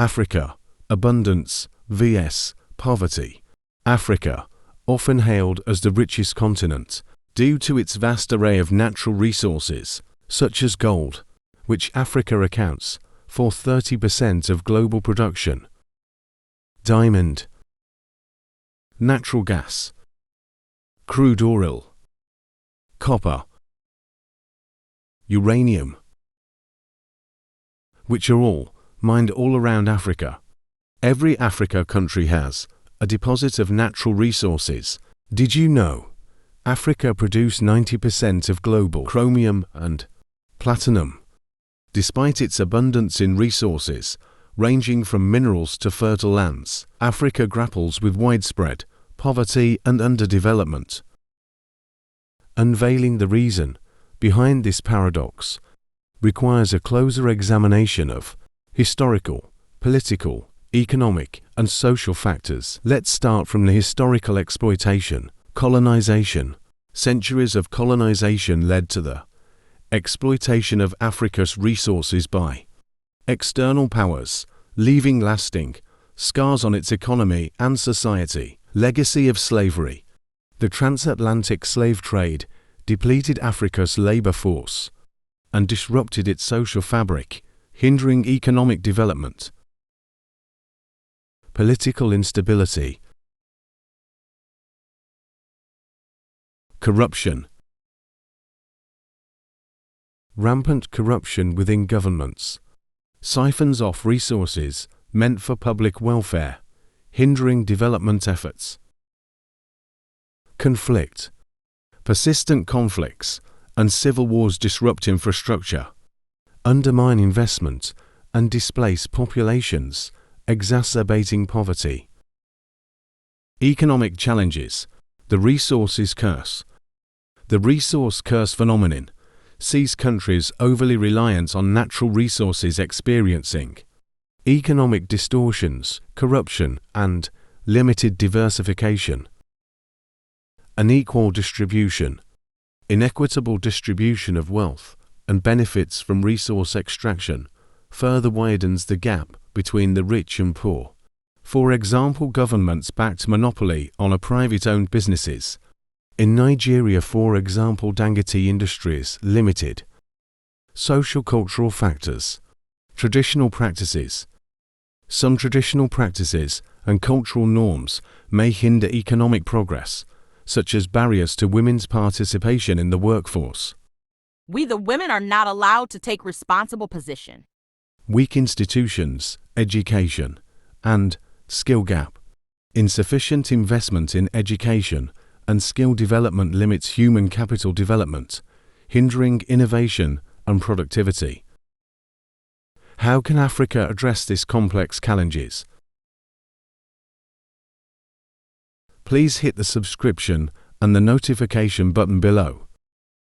Africa, abundance vs. poverty. Africa, often hailed as the richest continent, due to its vast array of natural resources, such as gold, which Africa accounts for 30% of global production, diamond, natural gas, crude oil, copper, uranium, which are all mined all around Africa. Every Africa country has a deposit of natural resources. Did you know Africa produced 90% of global chromium and platinum? Despite its abundance in resources, ranging from minerals to fertile lands, Africa grapples with widespread poverty and underdevelopment. Unveiling the reason behind this paradox requires a closer examination of historical, political, economic, and social factors. Let's start from the historical exploitation. Colonization. Centuries of colonization led to the exploitation of Africa's resources by external powers, leaving lasting scars on its economy and society. Legacy of slavery. The transatlantic slave trade depleted Africa's labor force and disrupted its social fabric, hindering economic development. Political instability. Corruption. Rampant corruption within governments siphons off resources meant for public welfare, hindering development efforts. Conflict. Persistent conflicts and civil wars disrupt infrastructure, undermine investment, and displace populations, exacerbating poverty. Economic challenges. The resources curse. The resource curse phenomenon sees countries overly reliant on natural resources experiencing economic distortions, corruption, and limited diversification. Unequal distribution. Inequitable distribution of wealth and benefits from resource extraction further widens the gap between the rich and poor. For example, governments-backed monopoly on private-owned businesses. In Nigeria, for example, Dangote Industries Limited. Social-cultural factors. Traditional practices. Some traditional practices and cultural norms may hinder economic progress, such as barriers to women's participation in the workforce. We the women are not allowed to take responsible position. Weak institutions, education, and skill gap. Insufficient investment in education and skill development limits human capital development, hindering innovation and productivity. How can Africa address these complex challenges? Please hit the subscription and the notification button below.